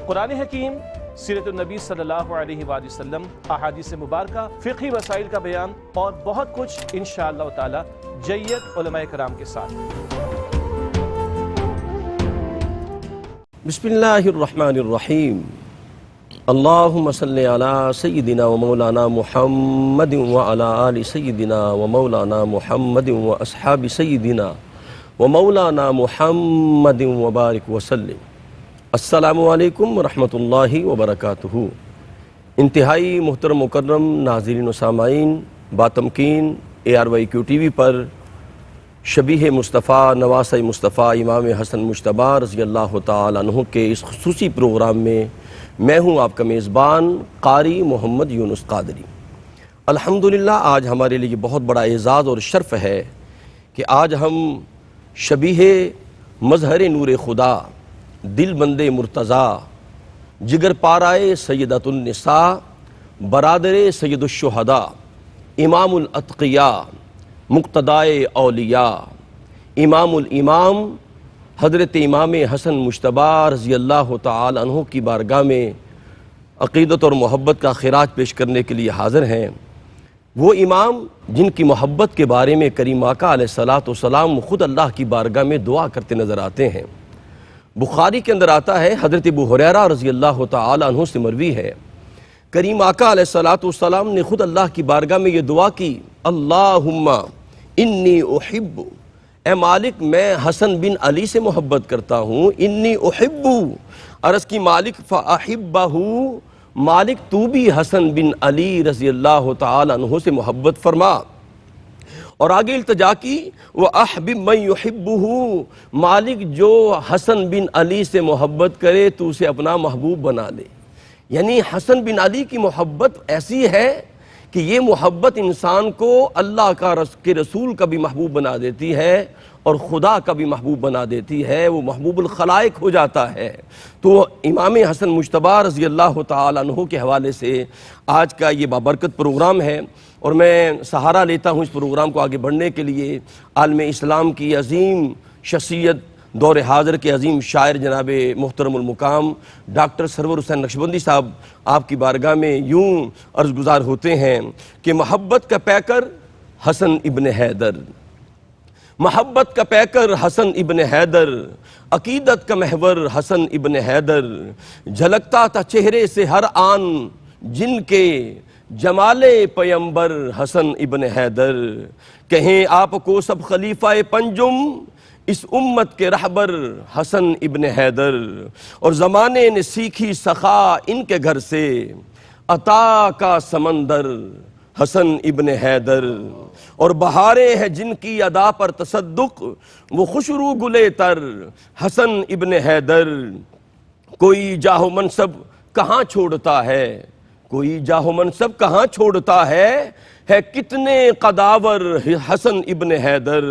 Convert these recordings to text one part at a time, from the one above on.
قرآن حکیم، سیرت النبی صلی اللہ علیہ وآلہ وسلم، احادیث مبارکہ، فقہی مسائل کا بیان اور بہت کچھ انشاءاللہ تعالی جید علماء کرام کے ساتھ۔ بسم اللہ الرحمن الرحیم۔ اللہم صلی علی سیدنا و مولانا محمد وعلی آل سیدنا و مولانا محمد و اصحاب سیدنا و مولانا محمد وبارک وسلم۔ السلام علیکم ورحمۃ اللہ وبرکاتہ۔ انتہائی محترم مکرم ناظرین و سامعین، باتمکین ARYQ TV پر شبیہ مصطفیٰ نواسہ مصطفیٰ امام حسن مجتبیٰ رضی اللہ تعالیٰ عنہ کے اس خصوصی پروگرام میں میں ہوں آپ کا میزبان قاری محمد یونس قادری۔ الحمدللہ آج ہمارے لیے بہت بڑا اعزاز اور شرف ہے کہ آج ہم شبیہ مظہر نور خدا، دل بند مرتضیٰ، جگر پارائے سیدۃ النساء، برادر سید الشہداء، امام الاتقیاء، مقتدائے اولیاء، امام الامام حضرت امام حسن مجتبیٰ رضی اللہ تعالی عنہ کی بارگاہ میں عقیدت اور محبت کا خراج پیش کرنے کے لیے حاضر ہیں۔ وہ امام جن کی محبت کے بارے میں کریم آقا علیہ السلام خود اللہ کی بارگاہ میں دعا کرتے نظر آتے ہیں۔ بخاری کے اندر آتا ہے، حضرت ابو ہریرہ رضی اللہ تعالی عنہ سے مروی ہے، کریم آقا علیہ السلام نے خود اللہ کی بارگاہ میں یہ دعا کی، اللہم انی احب، اے مالک میں حسن بن علی سے محبت کرتا ہوں، انی احب، عرض کی مالک فاحبہ، مالک تو بھی حسن بن علی رضی اللہ تعالی عنہ سے محبت فرما۔ اور آگے التجا کی، وَأَحْبِبْ مَنْ يُحِبُّهُ، مالک جو حسن بن علی سے محبت کرے تو اسے اپنا محبوب بنا لے۔ یعنی حسن بن علی کی محبت ایسی ہے کہ یہ محبت انسان کو اللہ کے رسول کا بھی محبوب بنا دیتی ہے اور خدا کا بھی محبوب بنا دیتی ہے، وہ محبوب الخلائق ہو جاتا ہے۔ تو امام حسن مجتبیٰ رضی اللہ تعالی عنہ کے حوالے سے آج کا یہ بابرکت پروگرام ہے، اور میں سہارا لیتا ہوں اس پروگرام کو آگے بڑھنے کے لیے عالم اسلام کی عظیم شخصیت، دور حاضر کے عظیم شاعر جناب محترم المقام ڈاکٹر سرور حسین نقشبندی صاحب آپ کی بارگاہ میں یوں عرض گزار ہوتے ہیں کہ محبت کا پیکر حسن ابن حیدر، محبت کا پیکر حسن ابن حیدر، عقیدت کا محور حسن ابن حیدر، جھلکتا تھا چہرے سے ہر آن جن کے جمال پیمبر حسن ابن حیدر، کہیں آپ کو سب خلیفہ پنجم اس امت کے رہبر حسن ابن حیدر، اور زمانے نے سیکھی سخا ان کے گھر سے عطا کا سمندر حسن ابن حیدر، اور بہاریں ہیں جن کی ادا پر تصدق وہ خوشرو گلے تر حسن ابن حیدر، کوئی جاہ و منصب کہاں چھوڑتا ہے، کوئی جاہ و منصب کہاں چھوڑتا ہے کتنے قداور حسن ابن حیدر،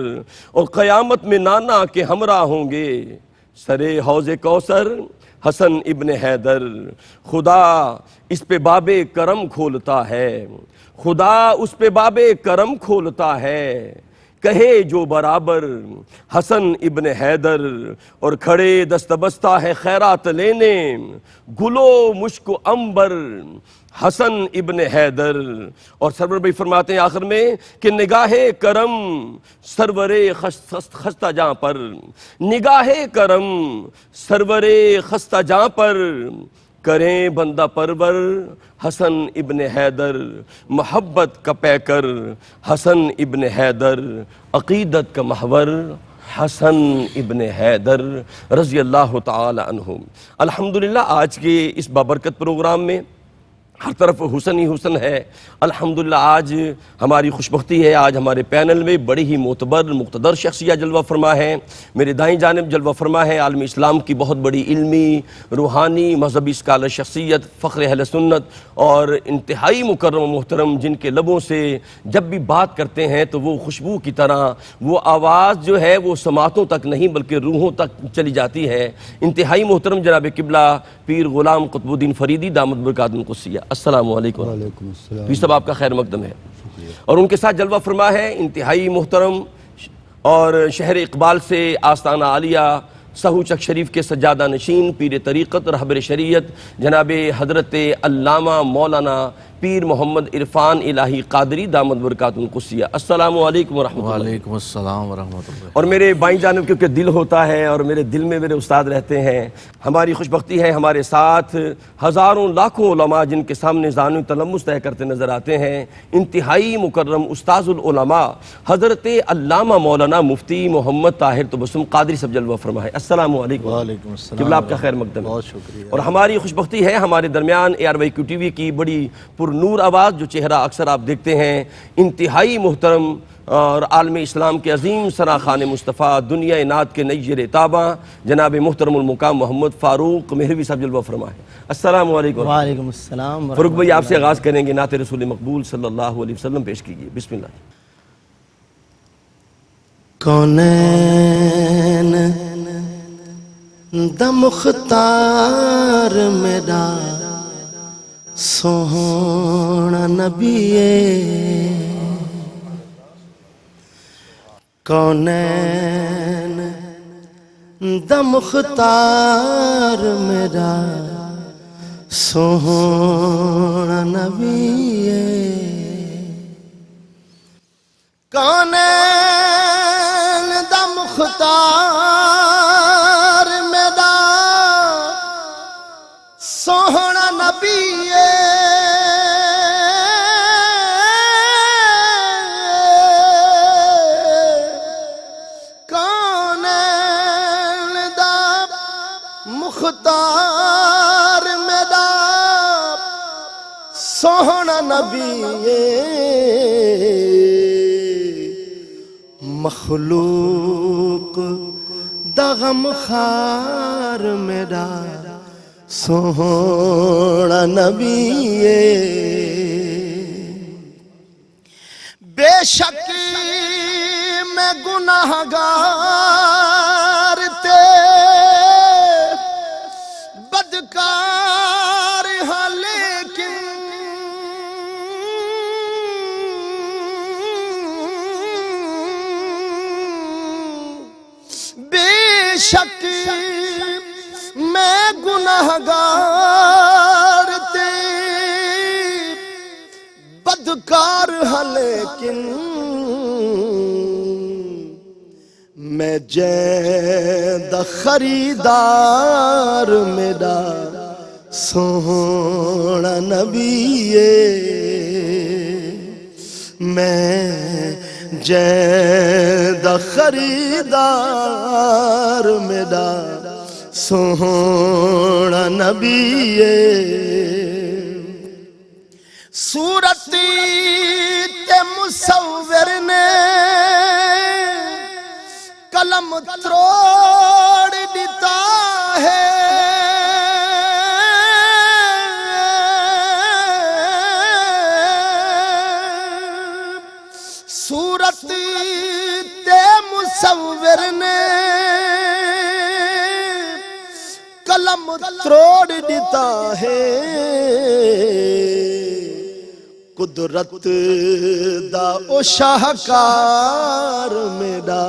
اور قیامت میں نانا کے ہمراہ ہوں گے سرے حوض کوثر حسن ابن حیدر، خدا اس پہ باب کرم کھولتا ہے، خدا اس پہ باب کرم کھولتا ہے، کہے جو برابر حسن ابن حیدر، اور کھڑے دستبستہ ہے خیرات لینے گلو مشک و عنبر حسن ابن حیدر، اور سرور بھائی فرماتے ہیں آخر میں کہ نگاہ کرم سرور خستہ جاں پر، نگاہ کرم سرور خستہ جاں پر کریں بندہ پرور حسن ابن حیدر، محبت کا پیکر حسن ابن حیدر، عقیدت کا محور حسن ابن حیدر رضی اللہ تعالی عنہ۔ الحمدللہ آج کے اس بابرکت پروگرام میں ہر طرف حسن ہی حسن ہے۔ الحمدللہ آج ہماری خوشبختی ہے، آج ہمارے پینل میں بڑی ہی معتبر مقتدر شخصیت جلوہ فرما ہے۔ میرے دائیں جانب جلوہ فرما ہے عالم اسلام کی بہت بڑی علمی، روحانی، مذہبی اسکالر شخصیت، فخر اہل سنت، اور انتہائی مکرم و محترم، جن کے لبوں سے جب بھی بات کرتے ہیں تو وہ خوشبو کی طرح وہ آواز جو ہے وہ سماعتوں تک نہیں بلکہ روحوں تک چلی جاتی ہے۔ انتہائی محترم جناب قبلہ پیر غلام قطب الدین فریدی دامت برکاتہ القدسیہ، السلام علیکم۔ وعلیکم السلام۔ پیر صاحب آپ کا خیر مقدم ہے۔ اور ان کے ساتھ جلوہ فرما ہے انتہائی محترم اور شہر اقبال سے آستانہ عالیہ سہو چک شریف کے سجادہ نشین پیر طریقت رہبر شریعت جناب حضرت علامہ مولانا پیر محمد عرفان الہی قادری دامت برکاتہ القدسیہ۔ السلام علیکم ورحمۃ اللہ۔ وعلیکم السلام ورحمۃ اللہ۔ اور میرے بائیں جانب کیونکہ دل ہوتا ہے اور میرے دل میں میرے استاد رہتے ہیں، ہماری خوش بختی ہے ہمارے ساتھ ہزاروں لاکھوں علماء جن کے سامنے زانو تلمس طے کرتے نظر آتے ہیں، انتہائی مکرم استاذ العلماء حضرت علامہ مولانا مفتی محمد طاہر تبسم قادری صاحب جلوہ فرمائے۔ السلام علیکم۔ وعلیکم السلام۔ قبلہ آپ کا خیر مقدم ہے۔ بہت شکریہ۔ اور ہماری خوش بختی ہے ہمارے درمیان ARYQ TV کی بڑی پر نور آواز جو چہرہ اکثر آپ دیکھتے ہیں، انتہائی محترم اور عالم اسلام کے عظیم سرا خان مصطفیٰ دنیا نعت کے نیر تاباں جناب محترم المقام محمد فاروق مہروی صاحب جلوہ فرمائے۔ السلام علیکم۔ وعلیکم السلام۔ فاروق بھائی آپ سے آغاز کریں گے، نعت رسول مقبول صلی اللہ علیہ وسلم پیش کیجئے، بسم اللہ۔ کونین دا مختار میرا سوہنا نبی کونین دا مختار میرا سوہنا نبی کونین دا مختار میرا سوہنا نبی کونین دا مختار میرا سوہنا نبی مخلوق دا غمخار میرا سوہنا نبی بے شک میں گناہگار تے بدکار ہاں لیکن بے شک میں گناہگار تے بدکار ہاں لیکن میں جیدہ خریدار میرا سوہنا نبی میں جیدہ خریدار میرا سوہنا نبی صورتی تے مصور نے قلم تروڑ دیتا ہے صورت تے مصور نے قلم تروڑ دیتا ہے قدرت دا او شاہکار میرا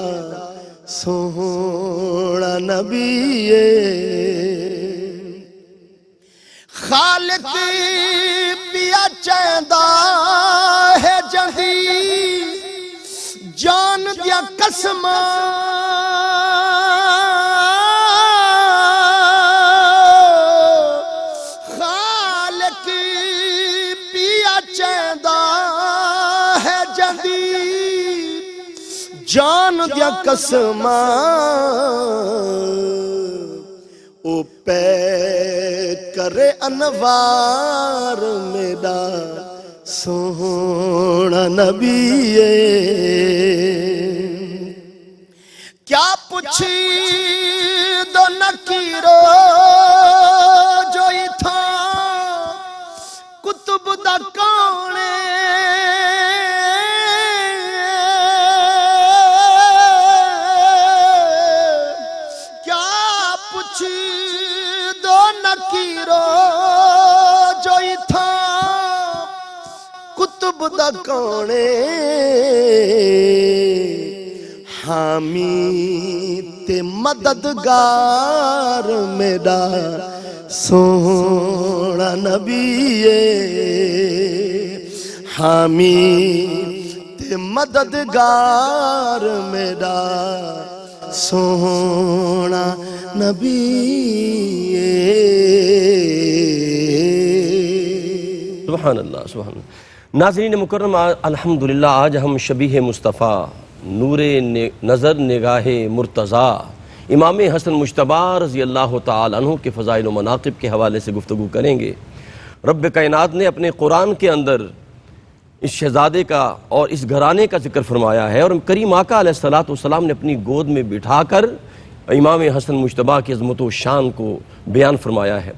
سوہنا نبی خالق پیا چاہندہ ہے جہی جان دیا قسماں خالق پیا چاہندہ ہے جہی جان دیا قسماں او پہ کرے انوار میرا سوہنا نبی کیا پوچھی دو نکیرو جو ہی تھا کتب دا کونے کتب دا کونے حامی تے مددگار میرا سونا نبی حامی تے مددگار میرا سونا نبی سبحان اللہ سبحان اللہ۔ ناظرین مکرم، الحمدللہ آج ہم شبیہ مصطفیٰ، نور نظر نگاہ مرتضیٰ، امام حسن مجتبیٰ رضی اللہ تعالی عنہ کے فضائل و مناقب کے حوالے سے گفتگو کریں گے۔ رب کائنات نے اپنے قرآن کے اندر اس شہزادے کا اور اس گھرانے کا ذکر فرمایا ہے، اور کریم آقا علیہ السلام نے اپنی گود میں بٹھا کر امام حسن مجتبیٰ کی عظمت و شان کو بیان فرمایا ہے۔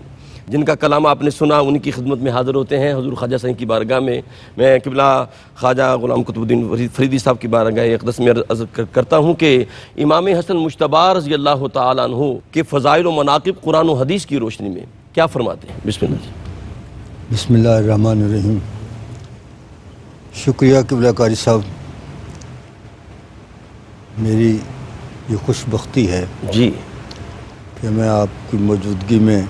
جن کا کلام آپ نے سنا ان کی خدمت میں حاضر ہوتے ہیں حضور خواجہ سائیں کی بارگاہ میں۔ میں قبلہ خواجہ غلام قطب الدین فریدی صاحب کی بارگاہ اقدس میں عرض کرتا ہوں کہ امام حسن مجتبیٰ رضی اللہ تعالی عنہ کے فضائل و مناقب قرآن و حدیث کی روشنی میں کیا فرماتے ہیں؟ بسم اللہ جی۔ بسم اللہ الرحمن الرحیم۔ شکریہ قبلہ قاری صاحب، میری یہ خوش بختی ہے جی کہ میں آپ کی موجودگی میں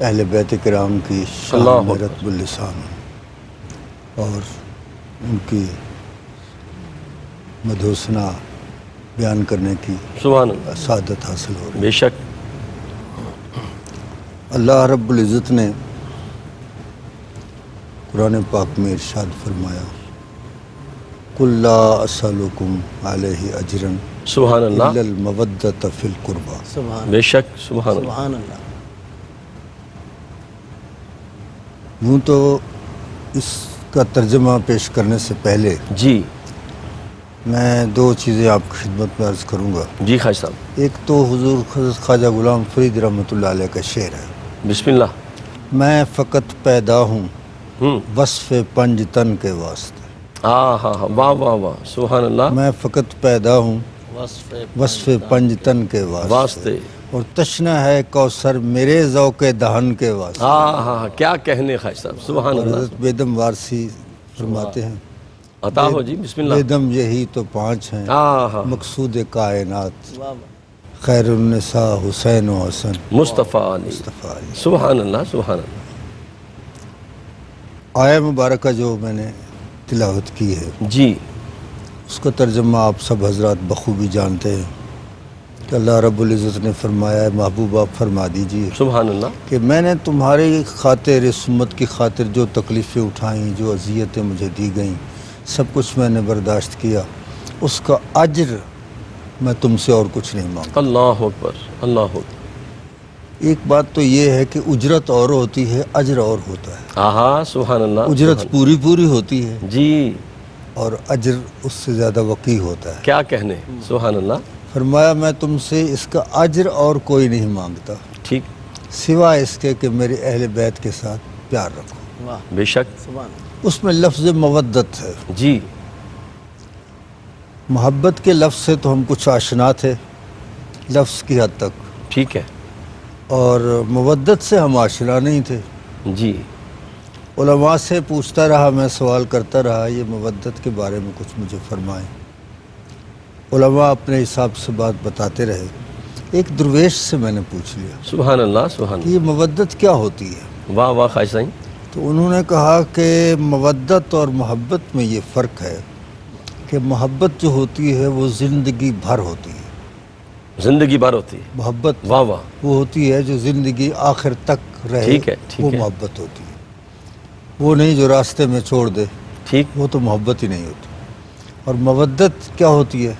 اہل بیت کرام کی شان اللہ میں اکبر۔ رتب اللسان اور ان کی مدح و ثنا بیان کرنے کی سبحان اللہ، سعادت حاصل ہو رہی ہے۔ بے شک۔ اللہ رب العزت نے قرآن پاک میں ارشاد فرمایا، قُلْ لَا أَسْأَلُكُمْ عَلَيْهِ أَجْرًا سبحان اللہ، إِلَّا الْمَوَدَّةَ فِي الْقُرْبَى۔ بے شک، سبحان اللہ۔ یوں تو اس کا ترجمہ پیش کرنے سے پہلے جی میں دو چیزیں آپ کی خدمت میں عرض کروں گا۔ جی خواجہ صاحب، ایک تو حضور حضرت خواجہ غلام فرید رحمۃ اللہ علیہ کا شعر ہے، بسم اللہ۔ میں فقط پیدا ہوں وصف پنج تن کے واسطے۔ ہاں ہاں ہاں، واہ واہ واہ، سبحان اللہ۔ میں فقط پیدا ہوں وصف پنج تن کے واسطے، اور تشنا ہے کوثر میرے ذوق دہن کے واسطے۔ ہاں ہاں ہاں، کیا کہنے خواجہ صاحب، سبحان اور اللہ۔ حضرت بیدم وارسی فرماتے ہیں، عطا ہو جی، بسم اللہ۔ بیدم یہی تو پانچ ہیں، ہاں ہاں، مقصود کائنات، خیر النساء حسین و حسن مصطفیٰ علی، مصطفیٰ علی۔ سبحان اللہ سبحان اللہ۔ آیہ مبارکہ جو میں نے تلاوت کی ہے جی اس کا ترجمہ آپ سب حضرات بخوبی جانتے ہیں کہ اللہ رب العزت نے فرمایا ہے، محبوب آپ فرما دیجئے سبحان اللہ، کہ میں نے تمہاری خاطر، اس امت کی خاطر جو تکلیفیں اٹھائیں، جو اذیتیں مجھے دی گئیں، سب کچھ میں نے برداشت کیا، اس کا اجر میں تم سے اور کچھ نہیں مانگتا۔ اللہ اکبر، اللہ اکبر۔ ایک بات تو یہ ہے کہ اجرت اور ہوتی ہے، اجر اور ہوتا ہے۔ ہاں سبحان اللہ، اجرت سبحان پوری پوری ہوتی ہے اللہ۔ جی اور اجر اس سے زیادہ وقیع ہوتا ہے۔ کیا کہنے، سبحان اللہ۔ فرمایا میں تم سے اس کا اجر اور کوئی نہیں مانگتا ٹھیک، سوائے اس کے کہ میرے اہل بیت کے ساتھ پیار رکھو۔ بے شک، اس میں لفظ مودت ہے۔ جی محبت کے لفظ سے تو ہم کچھ آشنا تھے لفظ کی حد تک، ٹھیک ہے، اور مودت سے ہم آشنا نہیں تھے۔ جی علماء سے پوچھتا رہا، میں سوال کرتا رہا، یہ مودت کے بارے میں کچھ مجھے فرمائیں۔ علماء اپنے حساب سے بات بتاتے رہے۔ ایک درویش سے میں نے پوچھ لیا سبحان اللہ سبحان کہ یہ مودت کیا ہوتی ہے، اللہ، واہ واہ خواجہ صاحب۔ تو انہوں نے کہا کہ مودت اور محبت میں یہ فرق ہے کہ محبت جو ہوتی ہے وہ زندگی بھر ہوتی ہے، زندگی بھر ہوتی ہے، محبت واہ واہ، وہ ہوتی ہے جو زندگی آخر تک رہے، ٹھیک ہے، ٹھیک وہ ہے۔ محبت ہوتی ہے، وہ نہیں جو راستے میں چھوڑ دے، ٹھیک، وہ تو محبت ہی نہیں ہوتی۔ اور مودت کیا ہوتی ہے؟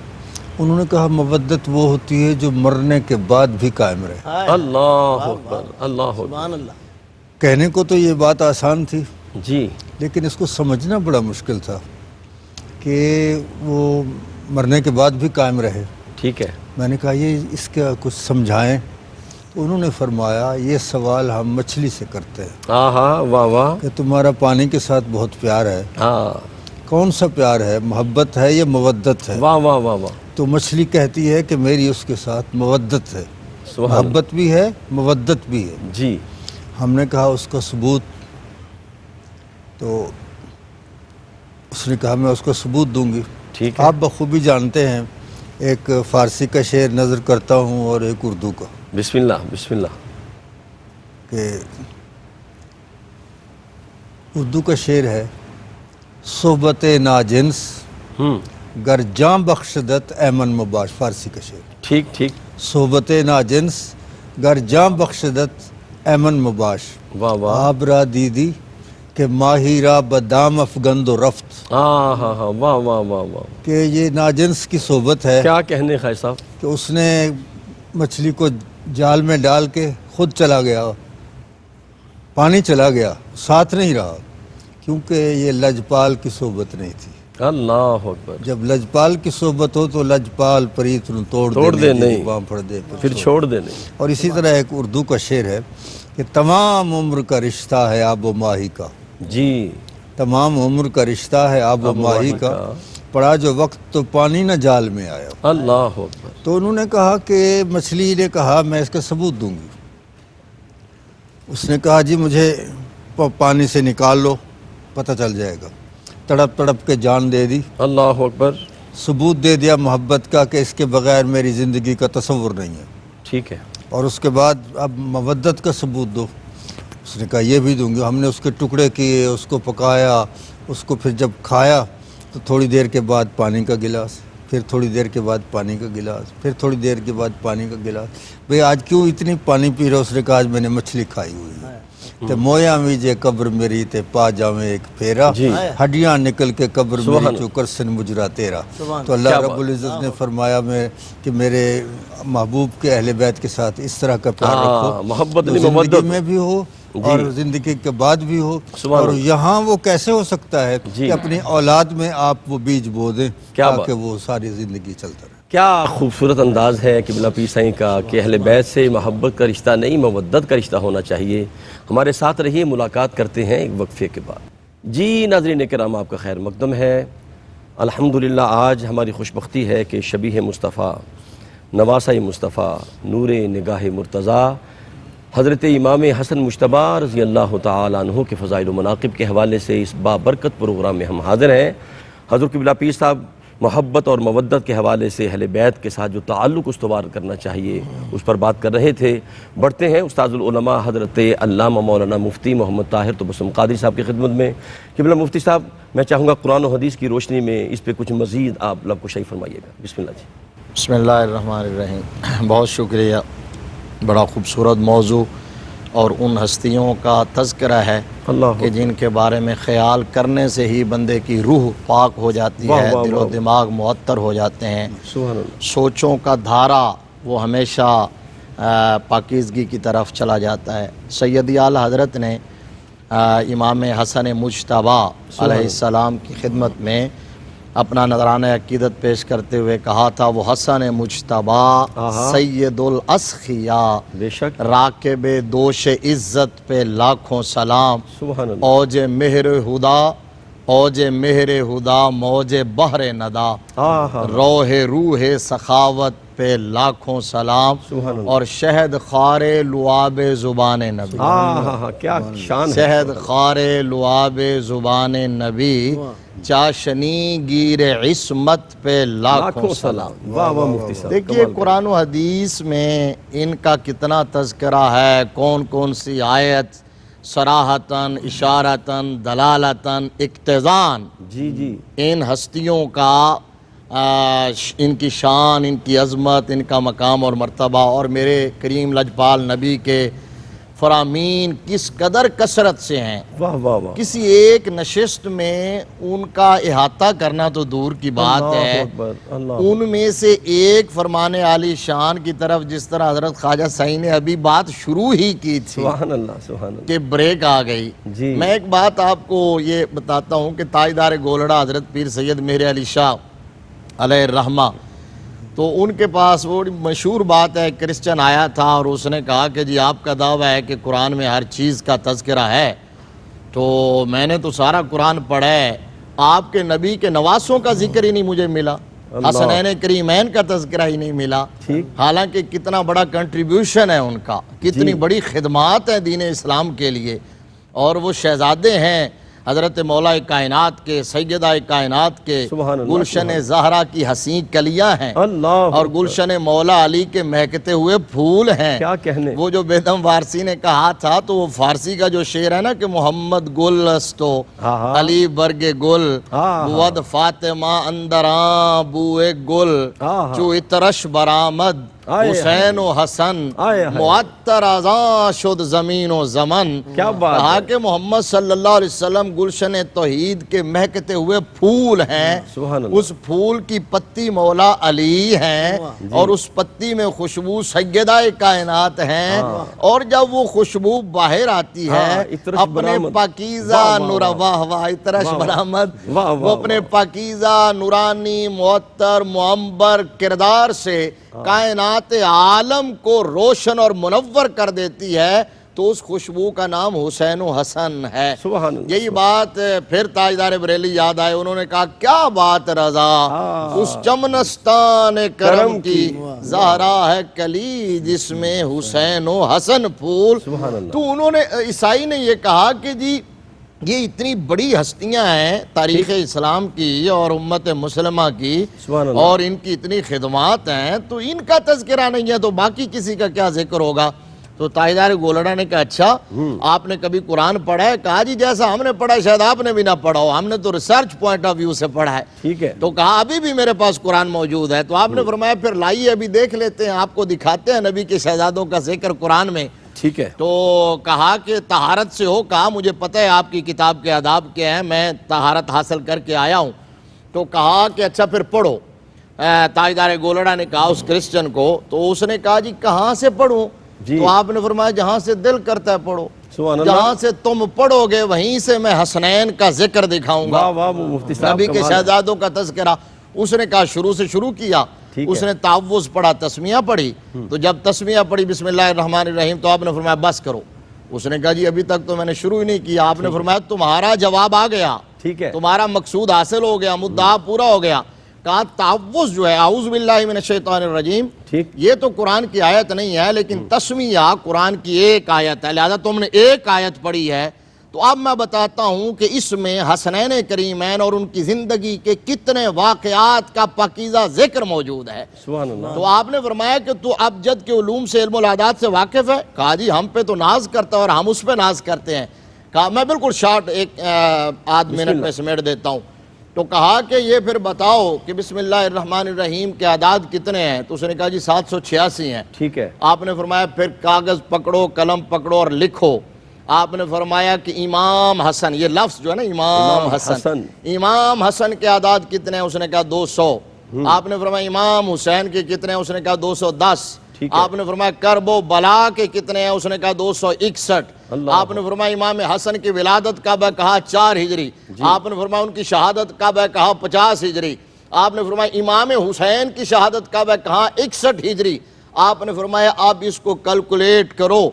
انہوں نے کہا مودت وہ ہوتی ہے جو مرنے کے بعد بھی قائم رہے۔ اللہ اکبر، اللہ اکبر، کہنے کو تو یہ بات آسان تھی جی لیکن اس کو سمجھنا بڑا مشکل تھا کہ وہ مرنے کے بعد بھی قائم رہے۔ ٹھیک ہے، میں نے کہا یہ اس کا کچھ سمجھائیں، تو انہوں نے فرمایا یہ سوال ہم مچھلی سے کرتے ہیں ہاں ہاں، واہ واہ، کہ تمہارا پانی کے ساتھ بہت پیار ہے، ہاں، کون سا پیار ہے، محبت ہے یا مودت ہے؟ واہ واہ واہ واہ، تو مچھلی کہتی ہے کہ میری اس کے ساتھ مودت ہے، سبحان اللہ، محبت بھی ہے مودت بھی ہے۔ جی ہم نے کہا اس کا ثبوت، تو اس نے کہا میں اس کا ثبوت دوں گی۔ ٹھیک ہے، آپ بخوبی جانتے ہیں ایک فارسی کا شعر نظر کرتا ہوں اور ایک اردو کا، بسم اللہ بسم اللہ. کہ اردو کا شعر ہے: صحبت ناجنس گر جاں بخشدت ایمن مباش. فارسی کا شعر. ٹھیک ٹھیک. صحبت ناجنس گر جاں بخشدت ایمن مباش. واہ واہ. آب را دیدی کہ ماہی را بدام افگند و رفت. ہاں ہاں ہاں، واہ واہ واہ واہ. کہ یہ ناجنس کی صحبت ہے کیا کہنے خیر صاحب. کہ اس نے مچھلی کو جال میں ڈال کے خود چلا گیا، پانی چلا گیا، ساتھ نہیں رہا، کیونکہ یہ لجپال کی صحبت نہیں تھی. اللہ اکبر. جب لجپال کی صحبت ہو تو لجپال پریت نو توڑ دے نہیں، وہاں پھڑ دے پھر چھوڑ دے نہیں. اور اسی طرح ایک اردو کا شعر ہے کہ تمام عمر کا رشتہ ہے آب و ماہی کا. جی. تمام عمر کا رشتہ ہے آب و ماہی کا، پڑا جو وقت تو پانی نہ جال میں آیا. اللہ اکبر. تو انہوں نے کہا کہ مچھلی نے کہا میں اس کا ثبوت دوں گی. اس نے کہا جی مجھے پانی سے نکال لو، پتہ چل جائے گا. تڑپ تڑپ کے جان دے دی، اللہ اکبر. ثبوت دے دیا محبت کا کہ اس کے بغیر میری زندگی کا تصور نہیں ہے. ٹھیک ہے. اور اس کے بعد اب مودت کا ثبوت دو. اس نے کہا یہ بھی دوں گی. ہم نے اس کے ٹکڑے کیے، اس کو پکایا، اس کو پھر جب کھایا تو تھوڑی دیر کے بعد پانی کا گلاس، پھر تھوڑی دیر کے بعد پانی کا گلاس، پھر تھوڑی دیر کے بعد پانی کا گلاس. بھئی آج کیوں اتنی پانی پی رہا؟ اس نے کہا آج میں نے مچھلی کھائی ہوئی ہے. تے مویا میجے قبر میری تے پا جاویں ایک پھیرا، ہڈیاں نکل کے قبر میری جو کرسن مجرا تیرا. تو اللہ رب العزت نے فرمایا میں کہ میرے محبوب کے اہل بیت کے ساتھ اس طرح کا پیار رکھو، محبت زندگی میں بھی ہو اور زندگی کے بعد بھی ہو. اور یہاں وہ کیسے ہو سکتا ہے کہ اپنی اولاد میں آپ وہ بیج بو دیں تاکہ وہ ساری زندگی چلتا رہے. کیا خوبصورت انداز ہے قبلہ پیر سائیں کا کہ اہل بیت سے محبت کا رشتہ نہیں مودت کا رشتہ ہونا چاہیے. ہمارے ساتھ رہیے، ملاقات کرتے ہیں ایک وقفے کے بعد. جی ناظرین کرام، آپ کا خیر مقدم ہے. الحمدللہ آج ہماری خوش بختی ہے کہ شبیہ مصطفیٰ، نواسہ مصطفیٰ، نور نگاہ مرتضیٰ حضرت امام حسن مجتبیٰ رضی اللہ تعالیٰ عنہ کے فضائل و مناقب کے حوالے سے اس بابرکت پروگرام میں ہم حاضر ہیں. حضرت قبلہ پیر صاحب محبت اور مودت کے حوالے سے اہل بیت کے ساتھ جو تعلق استوار کرنا چاہیے اس پر بات کر رہے تھے. بڑھتے ہیں استاد العلماء حضرت علامہ مولانا مفتی محمد طاہر تبسم قادری صاحب کی خدمت میں. قبلہ مفتی صاحب، میں چاہوں گا قرآن و حدیث کی روشنی میں اس پہ کچھ مزید آپ لب کشائی فرمائیے گا. بسم اللہ جی. بسم اللہ الرحمن الرحیم. بہت شکریہ. بڑا خوبصورت موضوع اور ان ہستیوں کا تذکرہ ہے کہ جن کے بارے میں خیال کرنے سے ہی بندے کی روح پاک ہو جاتی ہے، دل و دماغ معطر ہو جاتے ہیں. سوچوں کا دھارا وہ ہمیشہ پاکیزگی کی طرف چلا جاتا ہے. سیدی اعلیٰ حضرت نے امام حسن مجتبیٰ علیہ السلام کی خدمت میں اپنا نذرانہ عقیدت پیش کرتے ہوئے کہا تھا وہ حسن مجتبیٰ سید الاسخیاء، بے شک راکب دوش عزت پہ لاکھوں سلام. سبحان اللہ. اوج مہر ہدا، اوج مہر ہدا، موج بحر ندا، روح روح سخاوت پہ لاکھوں سلام. اور شہد خار لعاب زبان نبی، کیا شان ہے. شہد خار لعاب زبان نبی، چاشنی گیر عصمت پہ لاکھوں سلام. واہ واہ مفتی صاحب. دیکھیے قرآن و حدیث میں ان کا کتنا تذکرہ ہے، کون کون سی آیت صراحتاً، اشارتاً، دلالتاً، اقتضاً جی جی ان ہستیوں کا ان کی شان، ان کی عظمت، ان کا مقام اور مرتبہ اور میرے کریم لجپال نبی کے فرامین کس قدر کثرت سے ہیں. واہ واہ واہ. کسی ایک نشست میں ان کا احاطہ کرنا تو دور کی بات ہے. ان میں سے ایک فرمان عالی شان کی طرف جس طرح حضرت خواجہ سائیں نے ابھی بات شروع ہی کی تھی، سبحان اللہ سبحان اللہ، کہ بریک آ گئی. میں ایک بات آپ کو یہ بتاتا ہوں کہ تاجدار گولڑا حضرت پیر سید مہر علی شاہ علیہ الرحمہ، تو ان کے پاس وہ مشہور بات ہے، کرسچن آیا تھا اور اس نے کہا کہ جی آپ کا دعویٰ ہے کہ قرآن میں ہر چیز کا تذکرہ ہے، تو میں نے تو سارا قرآن پڑھا ہے، آپ کے نبی کے نواسوں کا ذکر ہی نہیں مجھے ملا، حسنین کریمین کا تذکرہ ہی نہیں ملا. حالانکہ کتنا بڑا کنٹریبیوشن ہے ان کا، کتنی بڑی خدمات ہیں دین اسلام کے لیے. اور وہ شہزادے ہیں حضرت مولا کائنات کے سیدہ کائنات کے سبحان اللہ، گلشن زہرا کی حسین کلیاں ہیں اللہ اور گلشن مولا علی کے مہکتے ہوئے پھول ہیں۔ کیا کہنے، وہ جو بیدم فارسی نے کہا تھا تو وہ فارسی کا جو شعر ہے نا کہ محمد گل استو ہاں ہاں، علی برگ گل ہاں، بود فاطمہ اندران بوئے گل ہاں، چو اترش برآمد آئے حسین و حسن آئے ہائے، معطر ازاں شد زمین و زمن۔ کیا بات کہا ہے، کہ محمد صلی اللہ علیہ وسلم گلشن توحید کے مہکتے ہوئے پھول ہیں، سبحان اللہ، اس پھول کی پتی مولا علی ہیں اور اس پتی میں خوشبو سیدہ کائنات ہیں، اور جب وہ خوشبو باہر آتی ہاں، ہے اترش اپنے برآمد، پاکیزہ واہ، واہ، نور واہ واہ اترش واہ، برآمد، واہ، واہ، وہ اپنے واہ، پاکیزہ نورانی معطر معمبر کردار سے کائنات عالم کو روشن اور منور کر دیتی ہے، تو اس خوشبو کا نام حسین و حسن ہے۔ سبحان اللہ، یہی بات پھر تاجدار بریلی یاد آئے، انہوں نے کہا کیا بات رضا اس چمنستان کرم کی زہرا ہے کلی جس میں حسین و حسن پھول۔ سبحان اللہ، تو انہوں نے عیسائی نے یہ کہا کہ جی یہ اتنی بڑی ہستیاں ہیں تاریخ اسلام کی اور امت مسلمہ کی، سبحان اللہ، اور ان کی اتنی خدمات ہیں، تو ان کا تذکرہ نہیں ہے تو باقی کسی کا کیا ذکر ہوگا؟ تو تاجدار گولڑا نے کہا اچھا آپ نے کبھی قرآن پڑھا ہے؟ کہا جی جیسا ہم نے پڑھا ہے شاید آپ نے بھی نہ پڑھا ہو، ہم نے تو ریسرچ پوائنٹ آف ویو سے پڑھا ہے۔ ٹھیک ہے، تو کہا ابھی بھی میرے پاس قرآن موجود ہے۔ تو آپ نے فرمایا پھر لائیے ابھی دیکھ لیتے ہیں، آپ کو دکھاتے ہیں نبی کے شہزادوں کا ذکر قرآن میں۔ ٹھیک ہے، تو کہا کہ طہارت سے ہو، کہا مجھے پتہ ہے آپ کی کتاب کے آداب کیا ہیں، میں طہارت حاصل کر کے آیا ہوں۔ تو کہا کہ اچھا پھر پڑھو۔ تاجدار گولڑا نے کہا اس کرسچن کو، تو اس نے کہا جی کہاں سے پڑھوں؟ جی، تو آپ نے فرمایا جہاں سے دل کرتا ہے پڑھو، سبحان اللہ، جہاں سے تم پڑھو گے وہیں سے میں حسنین کا ذکر دکھاؤں گا، واہ واہ، مفتی صاحب نبی کے کمال ہے، شہزادوں کا تذکرہ۔ اس نے کہا شروع سے شروع کیا، ٹھیک اس ہے، نے تعوذ پڑھا، تسمیہ پڑھی، تو جب تسمیہ پڑھی بسم اللہ الرحمن الرحیم تو آپ نے فرمایا بس کرو۔ اس نے کہا جی ابھی تک تو میں نے شروع ہی نہیں کیا۔ آپ نے فرمایا تمہارا جواب آ گیا، ٹھیک ہے، تمہارا مقصود حاصل ہو گیا، مدعا پورا ہو گیا۔ کہا تعوذ جو ہے اعوذ باللہ من الشیطان الرجیم، ٹھیک، یہ تو قرآن کی آیت نہیں ہے، لیکن تسمیہ قرآن کی ایک آیت ہے، لہذا تم نے ایک آیت پڑھی ہے۔ تو اب میں بتاتا ہوں کہ اس میں حسنین کریمین اور ان کی زندگی کے کتنے واقعات کا پاکیزہ ذکر موجود ہے۔ سبحان اللہ، تو آپ نے فرمایا کہ تو ابجد کے علوم سے علم العادات سے واقف ہے؟ کہا جی ہم پہ تو ناز کرتا ہے اور ہم اس پہ ناز کرتے ہیں۔ کہا میں بالکل شارٹ ایک آدھ منٹ میں سمیٹ دیتا ہوں۔ تو کہا کہ یہ پھر بتاؤ کہ بسم اللہ الرحمن الرحیم کے اعداد کتنے ہیں؟ تو اس نے کہا جی 786 ہیں۔ ٹھیک ہے، آپ نے فرمایا پھر کاغذ پکڑو قلم پکڑو اور لکھو۔ آپ نے فرمایا کہ امام حسن، یہ لفظ جو ہے نا امام حسن، امام حسن کے اعداد کتنے ہیں؟ اس نے کہا 200۔ آپ نے فرمایا امام حسین کے کتنے ہیں؟ اس نے کہا 210۔ آپ نے فرمایا کرب و بلا کے کتنے ہیں؟ اس نے کہا 261۔ آپ نے فرمایا امام حسن کی ولادت کب ہے؟ کہا 4 ہجری۔ آپ نے فرمایا ان کی شہادت کب ہے؟ کہا 50 ہجری۔ آپ نے فرمایا امام حسین کی شہادت کب ہے؟ کہا 61 ہجری۔ آپ نے فرمایا آپ اس کو کیلکولیٹ کرو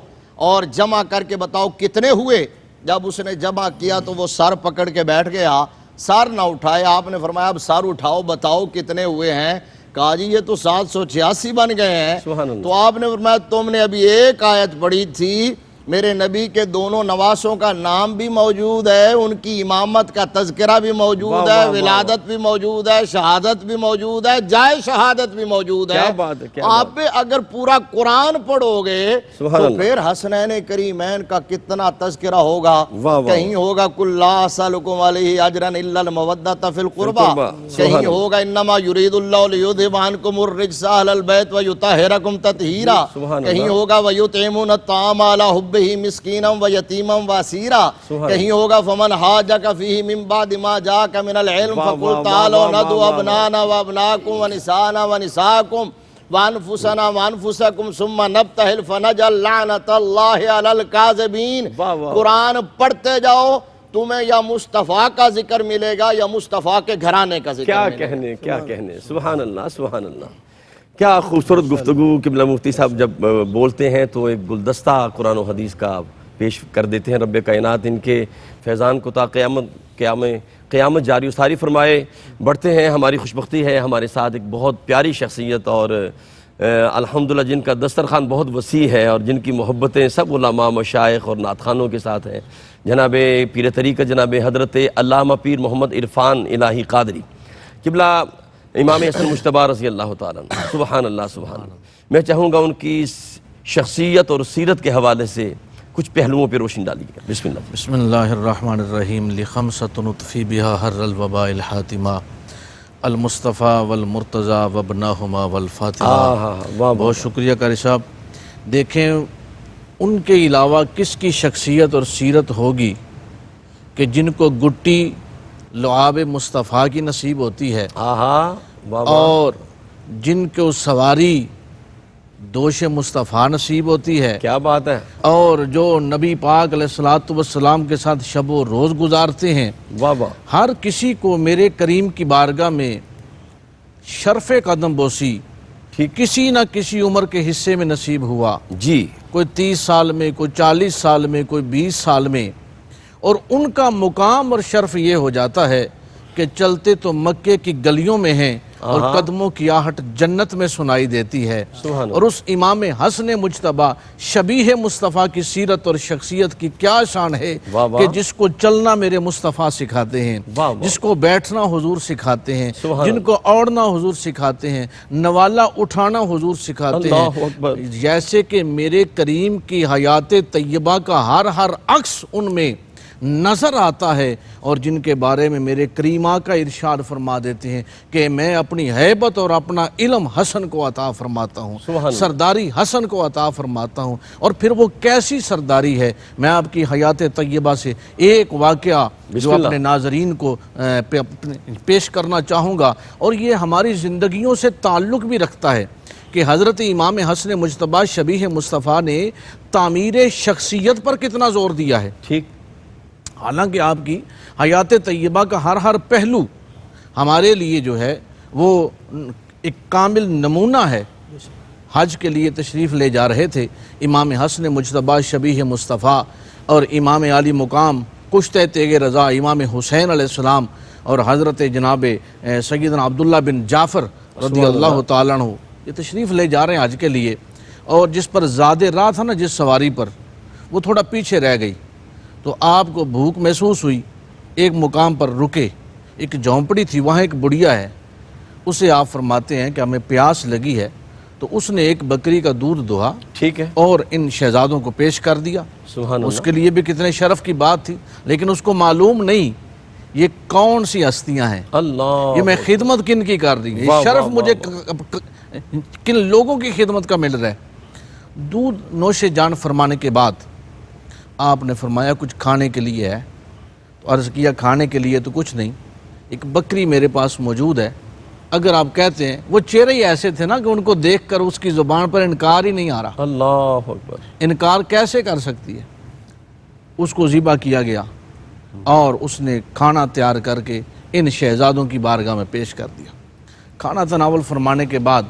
اور جمع کر کے بتاؤ کتنے ہوئے۔ جب اس نے جمع کیا تو وہ سر پکڑ کے بیٹھ گیا، سر نہ اٹھائے۔ آپ نے فرمایا اب سر اٹھاؤ بتاؤ کتنے ہوئے ہیں؟ کہا جی یہ تو 786 بن گئے ہیں۔ سبحان اللہ، تو آپ نے فرمایا تم نے ابھی ایک آیت پڑھی تھی، میرے نبی کے دونوں نواسوں کا نام بھی موجود ہے، ان کی امامت کا تذکرہ بھی موجود ہے، ولادت بھی موجود ہے، شہادت بھی موجود ہے، جائے شہادت بھی موجود ہے۔ کیا بات ہے، کیا آپ پہ اگر پورا قرآن پڑھو گے سبحان تو اللہ، پھر حسنین کریمین کا کتنا تذکرہ ہوگا۔ واہ واہ، کہیں ہوگا کل لا اسألکم علیہ اجرا الا المودۃ فی القربى، کہیں ہوگا انما یرید اللہ لیذھب عنکم الرجس اہل البیت ویطہرکم تطہیرا، کہیں ہوگا ویطعمون الطعام علی حبہ مسکینا ویتیما واسیرا، کہیں ہوگا فمن حاجک فیہ من بعد ما جاءک من العلم فقل تعالوا ندعو ابنانا وابناکم ونساءنا ونساءکم وانفسنا وانفسکم ثم نبتہل فنجعل لعنت اللہ علی الکاذبین۔ قرآن پڑھتے جاؤ، تمہیں یا مصطفیٰ کا ذکر ملے گا یا مصطفیٰ کے گھرانے کا ذکر کیا ملے گا۔ کہنے، کیا کہنے، سبحان اللہ، سبحان اللہ، کیا خوبصورت گفتگو۔ قبلہ مفتی صاحب جب بولتے ہیں تو ایک گلدستہ قرآن و حدیث کا پیش کر دیتے ہیں۔ رب کائنات ان کے فیضان کو تا قیامت جاری و ساری فرمائے۔ بڑھتے ہیں، ہماری خوشبختی ہے ہمارے ساتھ ایک بہت پیاری شخصیت اور الحمدللہ جن کا دسترخوان بہت وسیع ہے اور جن کی محبتیں سب علماء مشائخ اور نعت خوانوں کے ساتھ ہیں، جناب پیر طریقہ جناب حضرت علامہ پیر محمد عرفان الہی قادری قبلہ امام حسن مجتبیٰ رضی اللہ تعالیٰ عنہ، سبحان اللہ سبحان اللہ۔ میں چاہوں گا ان کی شخصیت اور سیرت کے حوالے سے کچھ پہلوؤں پہ روشنی ڈالیے گا۔ بسم اللہ۔ بسم اللہ الرحمن الرحیم۔ لخمسۃ نطفی بہا حر الوباء الحاتمہ المصطفیٰ والمرتضیٰ وابناہما والفاطمہ۔ بہت شکریہ قاری صاحب۔ دیکھیں ان کے علاوہ کس کی شخصیت اور سیرت ہوگی کہ جن کو گٹی لعاب مصطفیٰ کی نصیب ہوتی ہے اور جن کو سواری دوش مصطفیٰ نصیب ہوتی ہے، کیا بات ہے، اور جو نبی پاک علیہ الصلوۃ والسلام کے ساتھ شب و روز گزارتے ہیں، واہ واہ، ہر کسی کو میرے کریم کی بارگاہ میں شرف قدم بوسی کسی نہ کسی عمر کے حصے میں نصیب ہوا۔ جی، کوئی 30 سال میں، کوئی 40 سال میں، کوئی 20 سال میں، اور ان کا مقام اور شرف یہ ہو جاتا ہے کہ چلتے تو مکے کی گلیوں میں ہیں اور قدموں کی آہٹ جنت میں سنائی دیتی ہے۔ اور اس امام حسن مجتبیٰ شبیہ مصطفیٰ کی سیرت اور شخصیت کی کیا شان ہے کہ جس کو چلنا میرے مصطفیٰ سکھاتے ہیں، جس کو بیٹھنا حضور سکھاتے ہیں، جن کو اوڑھنا حضور سکھاتے ہیں، نوالا اٹھانا حضور سکھاتے ہیں، جیسے کہ میرے کریم کی حیات طیبہ کا ہر عکس ان میں نظر آتا ہے، اور جن کے بارے میں میرے کریم آقا ارشاد فرما دیتے ہیں کہ میں اپنی ہیبت اور اپنا علم حسن کو عطا فرماتا ہوں، سرداری حسن کو عطا فرماتا ہوں۔ اور پھر وہ کیسی سرداری ہے، میں آپ کی حیات طیبہ سے ایک واقعہ جو اپنے ناظرین کو پیش کرنا چاہوں گا، اور یہ ہماری زندگیوں سے تعلق بھی رکھتا ہے کہ حضرت امام حسن مجتبیٰ شبیہ مصطفیٰ نے تعمیر شخصیت پر کتنا زور دیا ہے۔ ٹھیک، حالانکہ آپ کی حیات طیبہ کا ہر پہلو ہمارے لیے جو ہے وہ ایک کامل نمونہ ہے۔ حج کے لیے تشریف لے جا رہے تھے امام حسن مجتبیٰ شبیہ مصطفیٰ اور امام عالی مقام کشتہ تیغ رضا امام حسین علیہ السلام اور حضرت جناب سیدنا عبداللہ بن جعفر رضی اللہ تعالیٰ عنہ، یہ تشریف لے جا رہے ہیں حج کے لیے، اور جس پر زاد راہ تھا نا، جس سواری پر، وہ تھوڑا پیچھے رہ گئی، تو آپ کو بھوک محسوس ہوئی، ایک مقام پر رکے، ایک جھونپڑی تھی، وہاں ایک بڑھیا ہے، اسے آپ فرماتے ہیں کہ ہمیں پیاس لگی ہے، تو اس نے ایک بکری کا دودھ دہا، ٹھیک ہے، اور ان شہزادوں کو پیش کر دیا۔ اس کے لیے بھی کتنے شرف کی بات تھی، لیکن اس کو معلوم نہیں یہ کون سی ہستیاں ہیں، یہ میں خدمت کن کی کر رہی ہوں، یہ شرف مجھے کن لوگوں کی خدمت کا مل رہا ہے۔ دودھ نوش جان فرمانے کے بعد آپ نے فرمایا کچھ کھانے کے لیے ہے، تو عرض کیا کھانے کے لیے تو کچھ نہیں، ایک بکری میرے پاس موجود ہے، اگر آپ کہتے ہیں، وہ چہرے ہی ایسے تھے نا کہ ان کو دیکھ کر اس کی زبان پر انکار ہی نہیں آ رہا، اللہ اکبر، انکار کیسے کر سکتی ہے؟ اس کو ذبح کیا گیا اور اس نے کھانا تیار کر کے ان شہزادوں کی بارگاہ میں پیش کر دیا۔ کھانا تناول فرمانے کے بعد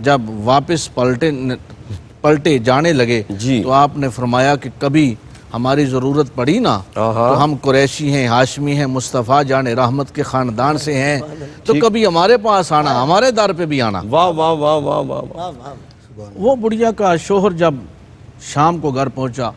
جب واپس پلٹے جانے لگے تو آپ نے فرمایا کہ کبھی ہماری ضرورت پڑی نا تو ہم قریشی ہیں، ہاشمی ہیں، مصطفیٰ جان رحمت کے خاندان سے ہیں، تو کبھی ہمارے پاس آنا، ہمارے در پہ بھی آنا۔ واہ واہ واہ واہ واہ۔ وہ بڑھیا کا شوہر جب شام کو گھر پہنچا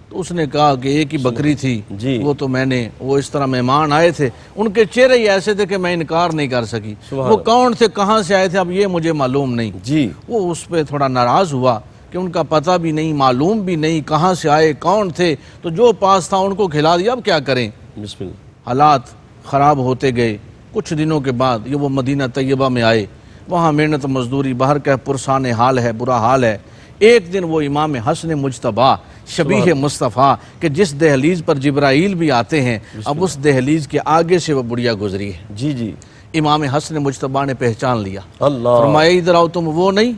تو اس نے کہا کہ ایک ہی بکری تھی، وہ تو میں نے، وہ اس طرح مہمان آئے تھے، ان کے چہرے ہی ایسے تھے کہ میں انکار نہیں کر سکی، وہ کون تھے، کہاں سے آئے تھے، اب یہ مجھے معلوم نہیں۔ وہ اس پہ تھوڑا ناراض ہوا کہ ان کا پتہ بھی نہیں، معلوم بھی نہیں، کہاں سے آئے، کون تھے، تو جو پاس تھا ان کو کھلا دیا، اب کیا کریں۔ بسم اللہ۔ حالات خراب ہوتے گئے، کچھ دنوں کے بعد یہ وہ مدینہ طیبہ میں آئے، وہاں محنت مزدوری باہر کا پرسان حال ہے، برا حال ہے۔ ایک دن وہ امام حسن مجتبیٰ شبیہ مصطفیٰ کہ جس دہلیز پر جبرائیل بھی آتے ہیں، اب اس دہلیز کے آگے سے وہ بڑھیا گزری ہے۔ امام حسن مجتبیٰ نے پہچان لیا، فرمایا ادھر آؤ، تم وہ نہیں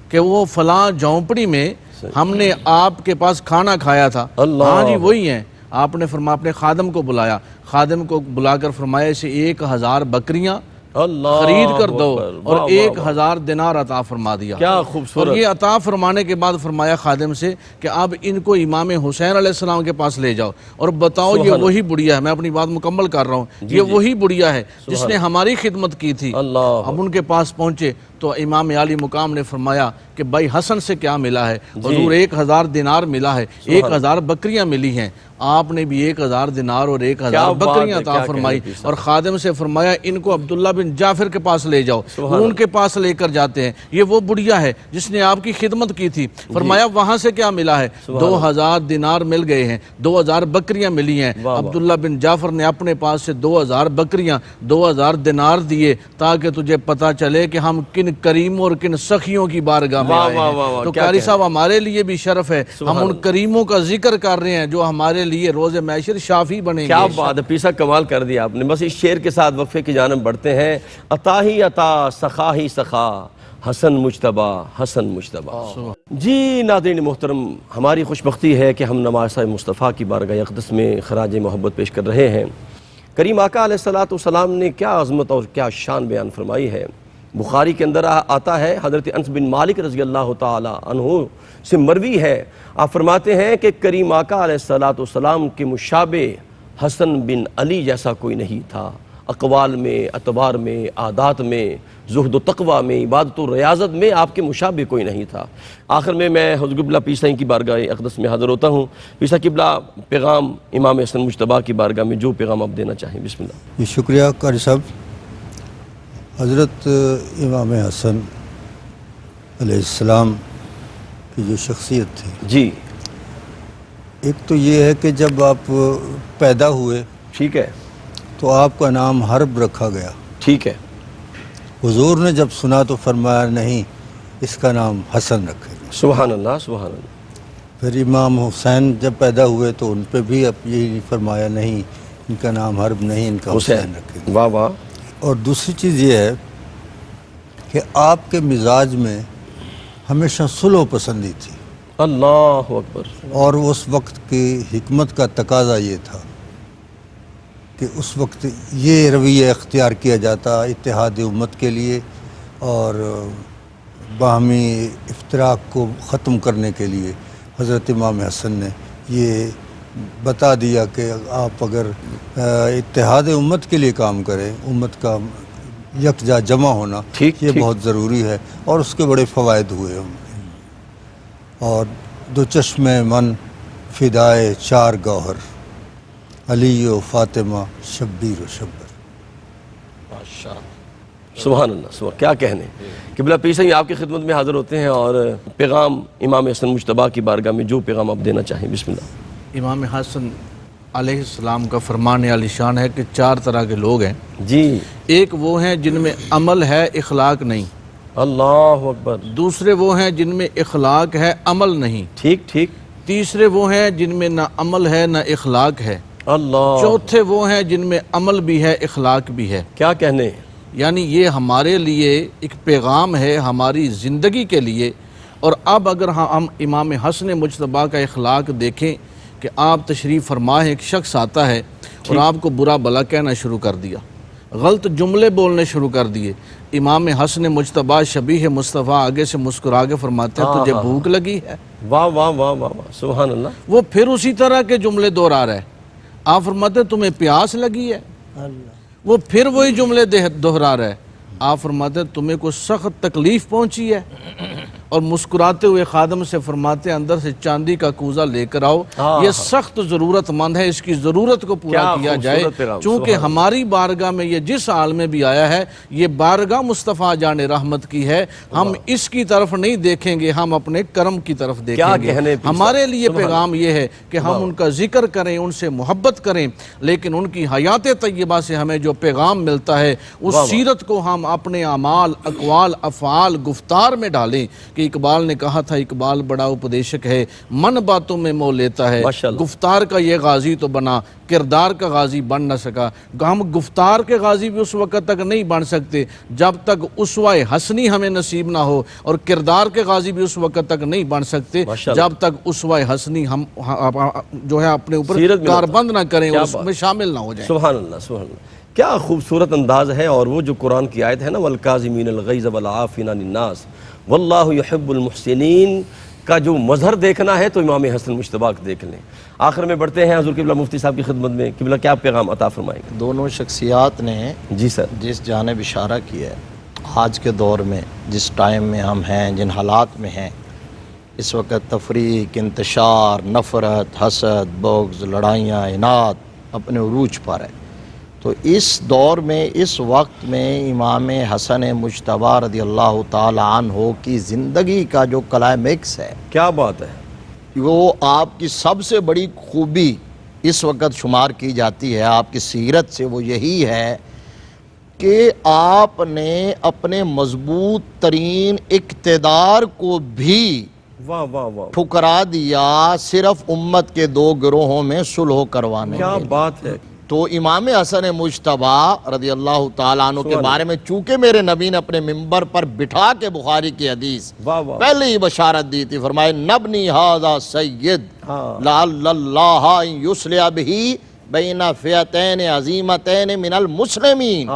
کہ وہ فلاں جھونپڑی میں ہم نے آپ کے پاس کھانا کھایا تھا؟ ہاں جی وہی ہیں۔ آپ نے فرمایا اپنے خادم کو بلایا، خادم کو بلا کر فرمایا اسے 1000 بکریاں خرید کر دو اور 1000 دینار عطا فرما دیا۔ کیا خوبصورت۔ اور یہ عطا فرمانے کے بعد فرمایا خادم سے کہ اب ان کو امام حسین علیہ السلام کے پاس لے جاؤ اور بتاؤ یہ وہی بڑھیا ہے، میں اپنی بات مکمل کر رہا ہوں، یہ وہی بڑھیا ہے جس نے ہماری خدمت کی تھی۔ اب ان کے پاس پہنچے تو امام عالی مقام نے فرمایا کہ بھائی حسن سے کیا ملا ہے؟ حضور 1000 دینار ملا ہے، 1000 بکریاں ملی ہیں، آپ نے بھی 1000 دینار اور 1000 بکریاں عطا فرمائی، اور خادم سے فرمایا ان کو عبداللہ بن جعفر کے پاس لے جاؤ، وہ ان کے پاس لے کر جاتے ہیں، یہ وہ بڑھیا ہے جس نے آپ کی خدمت کی تھی، فرمایا وہاں سے کیا ملا ہے؟ 2000 دینار مل گئے ہیں، 2000 بکریاں ملی ہیں۔ عبداللہ بن جعفر نے اپنے پاس سے 2000 بکریاں 2000 دینار دیے تاکہ تجھے پتا چلے کہ ہم کن کریموں اور کن سخیوں کی بارگاہ میں آئے ہیں۔ تو قاری صاحب ہمارے لیے بھی شرف ہے، ہم ان کریموں کا ذکر کر رہے ہیں جو ہمارے لیے روز محشر شافی بنیں گے۔ کیا بات ہے پیسا، کمال کر دیا آپ نے۔ بس اس شعر کے ساتھ وقفے کی جانب بڑھتے ہیں۔ عطا ہی عطا، سخا ہی سخا، حسن مجتبی، حسن مجتبی۔ جی ناظرین محترم، ہماری خوش بختی ہے کہ ہم نواسہ مصطفیٰ کی بارگاہ اقدس میں خراج محبت پیش کر رہے ہیں۔ کریم آقا علیہ السلام نے کیا عظمت اور کیا شان بیان فرمائی ہے۔ بخاری کے اندر آتا ہے، حضرت انس بن مالک رضی اللہ تعالی عنہ سے مروی ہے، آپ فرماتے ہیں کہ کریم آقا علیہ السلام کے مشابہ حسن بن علی جیسا کوئی نہیں تھا، اقوال میں، اطوار میں، عادات میں، زہد و تقوی میں، عبادت و ریاضت میں آپ کے مشابہ کوئی نہیں تھا۔ آخر میں حضرت قبلہ پیر صاحب کی بارگاہ اقدس میں حاضر ہوتا ہوں۔ پیر صاحب قبلہ پیغام امام حسن مجتبی کی بارگاہ میں جو پیغام آپ دینا چاہیں، بسم اللہ۔ یہ شکریہ قاری صاحب۔ حضرت امام حسن علیہ السلام کی جو شخصیت تھی، جی ایک تو یہ ہے کہ جب آپ پیدا ہوئے ٹھیک ہے، تو آپ کا نام حرب رکھا گیا۔ ٹھیک ہے، حضور نے جب سنا تو فرمایا نہیں، اس کا نام حسن رکھے گا۔ سبحان اللہ، سبحان اللہ۔ پھر امام حسین جب پیدا ہوئے تو ان پہ بھی اب یہی فرمایا نہیں، ان کا نام حرب نہیں، ان کا حسین رکھے گا۔ واہ واہ۔ اور دوسری چیز یہ ہے کہ آپ کے مزاج میں ہمیشہ صلح پسندی تھی، اللہ اکبر۔ اور اس وقت کی حکمت کا تقاضا یہ تھا کہ اس وقت یہ رویہ اختیار کیا جاتا اتحاد امت کے لیے اور باہمی افتراق کو ختم کرنے کے لیے۔ حضرت امام حسن نے یہ بتا دیا کہ آپ اگر اتحاد امت کے لیے کام کریں، امت کا یکجا جمع ہونا یہ بہت ضروری ہے، اور اس کے بڑے فوائد ہوئے ہم۔ اور دو چشم من فدائے چار گوہر، علی و فاطمہ شبیر و شبر۔ سبحان اللہ، سبحان، کیا کہنے۔ قبلہ پیر صاحب آپ کی خدمت میں حاضر ہوتے ہیں اور پیغام امام حسن مجتبی کی بارگاہ میں جو پیغام آپ دینا چاہیں، بسم اللہ۔ امام حسن علیہ السلام کا فرمان عالی شان ہے کہ 4 طرح کے لوگ ہیں۔ جی، ایک وہ ہیں جن میں عمل ہے اخلاق نہیں، اللہ اکبر۔ دوسرے وہ ہیں جن میں اخلاق ہے عمل نہیں، ٹھیک ٹھیک، تیسرے وہ ہیں جن میں نہ عمل ہے نہ اخلاق ہے، اللہ، چوتھے وہ ہیں جن میں عمل بھی ہے اخلاق بھی ہے۔ کیا کہنے۔ یعنی یہ ہمارے لیے ایک پیغام ہے ہماری زندگی کے لیے۔ اور اب اگر ہم امام حسن مجتبی کا اخلاق دیکھیں کہ آپ تشریف فرما ہے، ایک شخص آتا ہے اور آپ کو برا بلا کہنا شروع کر دیا، غلط جملے بولنے شروع کر دیے، امام حسن مجتبی شبیہ مصطفیٰ آگے سے مسکرا کے فرماتے ہیں تجھے بھوک لگی ہے؟ واہ واہ واہ واہ واہ، سبحان اللہ۔ وہ پھر اسی طرح کے جملے دہرا رہا ہے۔ آپ فرماتے ہیں تمہیں پیاس لگی ہے؟ وہ پھر وہی جملے دہرا رہا ہے۔ آپ فرماتے ہیں تمہیں کوئی سخت تکلیف پہنچی ہے؟ اور مسکراتے ہوئے خادم سے فرماتے ہیں اندر سے چاندی کا کوزہ لے کر آؤ، یہ سخت ضرورت مند ہے، اس کی ضرورت کو پورا کیا جائے، چونکہ ہماری بارگاہ میں یہ جس حال میں بھی آیا ہے یہ بارگاہ مصطفیٰ جان رحمت کی ہے، ہم اس کی طرف نہیں دیکھیں گے، ہم اپنے کرم کی طرف دیکھیں گے۔ ہمارے لیے پیغام یہ ہے کہ ہم ان کا ذکر کریں، ان سے محبت کریں، لیکن ان کی حیات طیبہ سے ہمیں جو پیغام ملتا ہے اس سیرت کو ہم اپنے اعمال، اقوال، افعال، گفتار میں ڈالیں۔ کہ اقبال نے کہا تھا، اقبال بڑا اپدیشک ہے، من باتوں میں مو لیتا ہے، گفتار کا یہ غازی تو بنا، کردار کا غازی بن نہ سکا۔ ہم گفتار کے غازی بھی اس وقت تک نہیں بن سکتے جب تک اسوہ حسنی ہمیں نصیب نہ ہو، اور کردار کے غازی بھی اس وقت تک نہیں بن سکتے جب تک اسوہ حسنی ہم جو ہے اپنے اوپر کاربند نہ کریں، اس میں شامل نہ ہو جائیں۔ سبحان اللہ، سبحان اللہ، کیا خوبصورت انداز ہے۔ اور وہ جو قرآن کی آیت ہے نا، والکاظمین الغیظ والعافین عن الناس واللہ یحب المحسنین، کا جو مظہر دیکھنا ہے تو امام حسن مجتبی کو دیکھ لیں۔ آخر میں بڑھتے ہیں حضور قبلہ مفتی صاحب کی خدمت میں، قبلہ کیا پیغام عطا فرمائیں گے؟ دونوں شخصیات نے جی سر، جس جانب اشارہ کیا ہے آج کے دور میں جس ٹائم میں ہم ہیں، جن حالات میں ہیں، اس وقت تفریق، انتشار، نفرت، حسد، بغض، لڑائیاں، اناد اپنے عروج پر ہے. تو اس دور میں، اس وقت میں امام حسن مجتبیٰ رضی اللہ تعالی عنہ کی زندگی کا جو کلائمیکس ہے، کیا بات ہے. وہ آپ کی سب سے بڑی خوبی اس وقت شمار کی جاتی ہے آپ کی سیرت سے، وہ یہی ہے کہ آپ نے اپنے مضبوط ترین اقتدار کو بھی واہ واہ واہ، ٹھکرا دیا صرف امت کے دو گروہوں میں صلح کروانے کیا کے لیے. بات ہے. تو امام حسن مجتبیٰ رضی اللہ تعالیٰ عنہ کے بارے میں چونکہ میرے نبی نے اپنے ممبر پر بٹھا کے بخاری کی حدیث واہ واہ، پہلے ہی بشارت دی تھی، فرمائے نبنی ھذا سید ہاں، لعل اللہ ان یصلح بہ بین فئتین عظیمتین من المسلمین.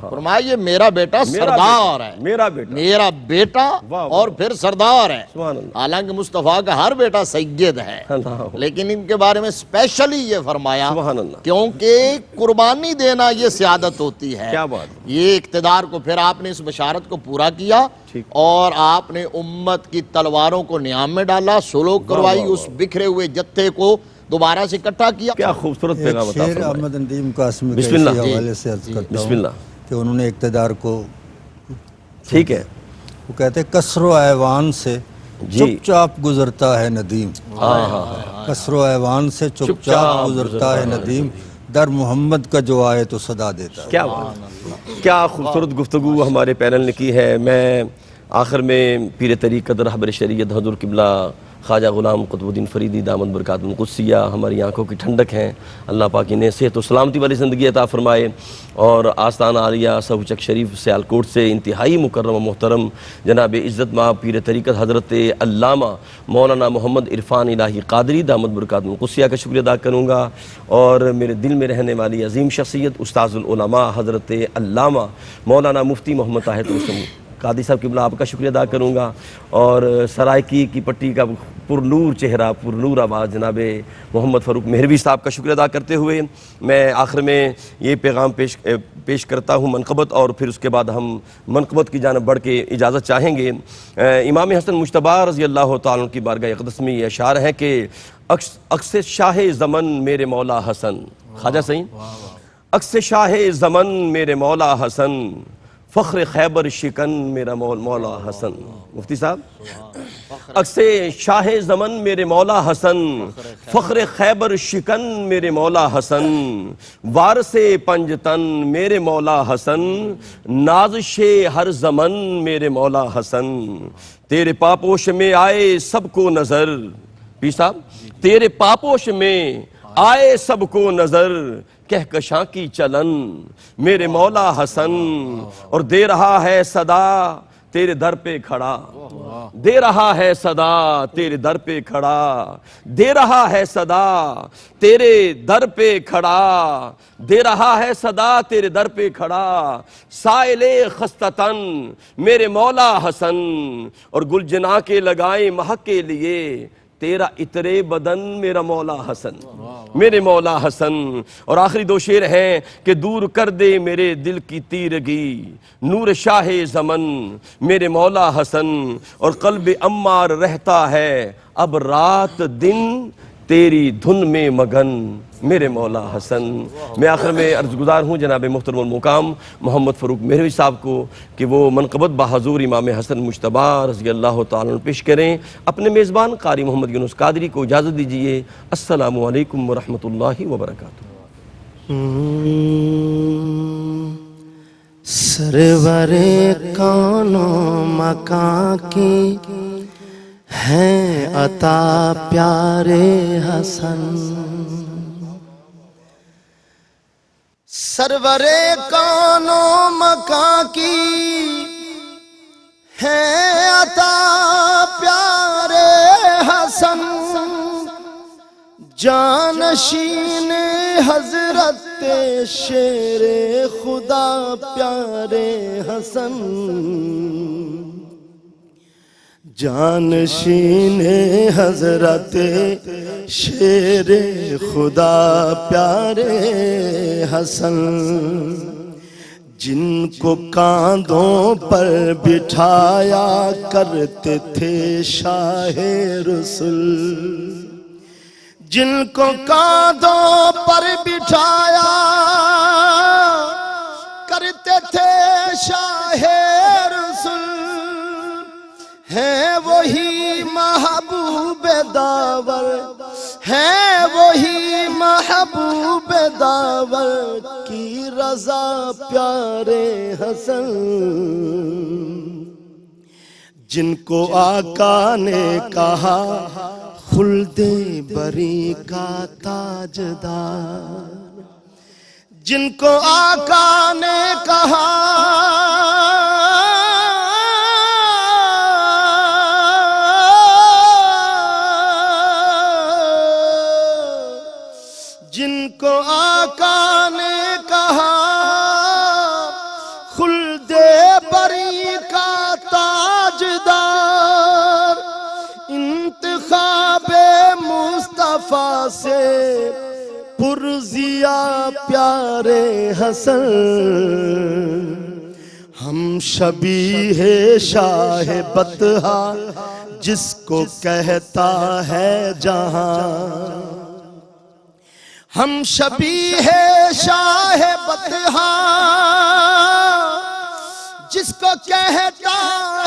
فرمایا یہ میرا بیٹا سردار ہے، میرا بیٹا، میرا بیٹا واہ واہ، اور پھر سردار ہے. سبحان اللہ. حالانکہ مصطفیٰ کا ہر بیٹا سید ہے، اللہ، لیکن ان کے بارے میں اسپیشلی یہ فرمایا سبحان اللہ. کیونکہ قربانی دینا یہ سعادت ہوتی ہے. کیا بات ہے. یہ اقتدار کو پھر آپ نے اس بشارت کو پورا کیا ٹھیک. اور آپ نے امت کی تلواروں کو نیام میں ڈالا، سلوک کروائی، واہ، اس بکھرے ہوئے جتھے کو دوبارہ سے اکٹھا کیا. کیا خوبصورت ایک پیغام عطا شعر فرمایا. احمد ندیم قاسمی بسم کے اللہ. اسی جی، حوالے سے عرض کرتا بسم ہوں اللہ. کہ انہوں نے اقتدار کو، ٹھیک ہے. وہ کہتے ہیں کسر و ایوان سے جی. چپ چاپ گزرتا ہے ندیم. کسر و ایوان سے چپ چاپ گزرتا ہے ندیم، در محمد کا جو آئے تو صدا دیتا ہے. کیا بات، کیا خوبصورت گفتگو ہمارے پینل نے کی ہے. میں آخر میں پیر طریقت رہبر شریعت حضور قبلہ خواجہ غلام قطب الدین فریدی دامت برکاتہ القدسیہ ہماری آنکھوں کی ٹھنڈک ہیں، اللہ پاک انہیں صحت و سلامتی والی زندگی عطا فرمائے. اور آستان عالیہ سہوچک شریف سیالکوٹ سے انتہائی مکرم و محترم جناب عزت ماں پیر طریقت حضرت علامہ مولانا محمد عرفان الہی قادری دامت برکاتہ القدسیہ کا شکریہ ادا کروں گا. اور میرے دل میں رہنے والی عظیم شخصیت استاذ العلماء حضرت علامہ مولانا مفتی محمد طاہر رستم قادری صاحب قبلہ آپ کا شکریہ ادا کروں گا. اور سرائکی کی پٹی کا پر نور چہرہ، پر نور آواز جناب محمد فاروق مہروی صاحب کا شکریہ ادا کرتے ہوئے میں آخر میں یہ پیغام پیش کرتا ہوں منقبت، اور پھر اس کے بعد ہم منقبت کی جانب بڑھ کے اجازت چاہیں گے. امام حسن مجتبیٰ رضی اللہ تعالیٰ عنہ کی بارگاہ اقدس میں یہ اشعار ہیں کہ عکس شاہ زمن میرے مولا حسن، خواجہ سعید، عکس شاہ زمن میرے مولا حسن، فخر خیبر شکن میرا مولا حسن. مفتی صاحب، عکس شاہ زمن میرے مولا حسن، فخر خیبر شکن میرے مولا حسن، وارث پنجتن میرے مولا حسن، نازش ہر زمن میرے مولا حسن، تیرے پاپوش میں آئے سب کو نظر. پیر صاحب، تیرے پاپوش میں آئے سب کو نظر، کہکشاں کی چلن میرے مولا حسن، اور دے رہا ہے صدا تیرے در پہ کھڑا، دے رہا ہے صدا تیرے در پہ کھڑا، دے رہا ہے صدا تیرے در پہ کھڑا، دے رہا ہے صدا تیرے در پہ کھڑا، سائل خستتن میرے مولا حسن، اور گل جنا کے لگائے مہک کے لیے تیرا اترے بدن میرا مولا حسن، میرے مولا حسن. اور آخری دو شعر ہیں کہ دور کر دے میرے دل کی تیرگی نور شاہ زمن میرے مولا حسن، اور قلب امار رہتا ہے اب رات دن تیری دھن میں مگن میرے مولا حسن. میں آخر میں عرض گزار ہوں جناب محترم المقام محمد فاروق مہروی صاحب کو کہ وہ منقبت بحضور امام حسن مجتبیٰ رضی اللہ تعالیٰ عنہ پیش کریں. اپنے میزبان قاری محمد یونس قادری کو اجازت دیجیے. السلام علیکم ورحمۃ اللہ وبرکاتہ. سرور کون و مکان کی ہیں عطا پیارے حسن، سرور کون و مکان کی ہیں عطا پیارے حسن، جانشین حضرت شیر خدا پیارے حسن، جانشین حضرت شیر خدا پیارے حسن، جن کو کاندھوں پر بٹھایا کرتے تھے شاہ رسول، جن کو کاندھوں پر بٹھایا کرتے تھے شاہ رسول، ہیں وہی محبوب داور، ہیں وہی محبوب داور کی رضا پیارے حسن، جن کو آقا نے کہا خلد بری کا تاجدار، جن کو آقا نے کہا جن کو آقا نے کہا خلد بری کا تاجدار، انتخاب مصطفیٰ سے پرزیا پیارے حسن، ہم شبیہ شاہ بطحہ جس کو کہتا ہے جہاں، ہم شبیہ شاہ بطحہ جس کو کہتا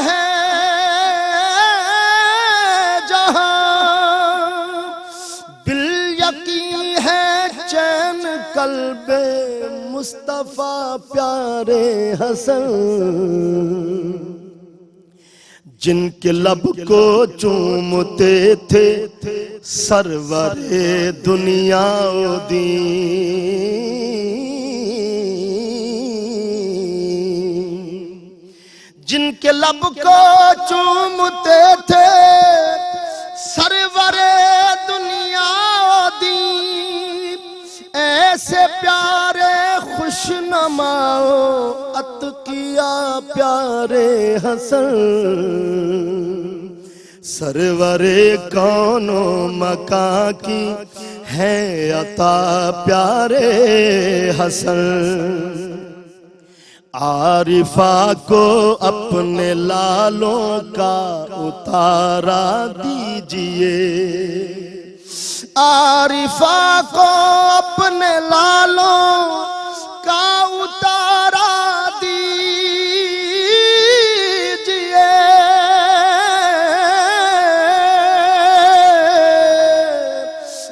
ہے جہاں، بالیقین ہے چین قلب مصطفیٰ پیارے حسن، جن کے لب کو چومتے تھے سرور دنیا و دین، جن کے لب کو چومتے تھے سرور دنیا و دین، ایسے پیارے خوشنماؤ اتقیا پیارے حسن، سرور کون و مکان کی ہے عطا پیارے حسن، عارفہ کو اپنے لالوں کا اتارا دیجئے، عارفہ کو اپنے لالوں کا اتارا دیجئے،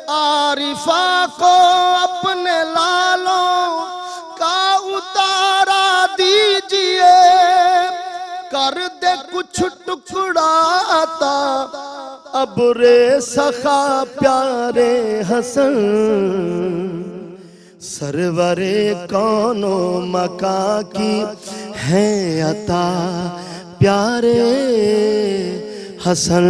عارفہ کو اپنے لالوں کا اتارا دیجئے، کر دے کچھ ٹکڑا عطا ابر سخا پیارے حسن، سرور کون و مکان کی ہے عطا پیارے حسن۔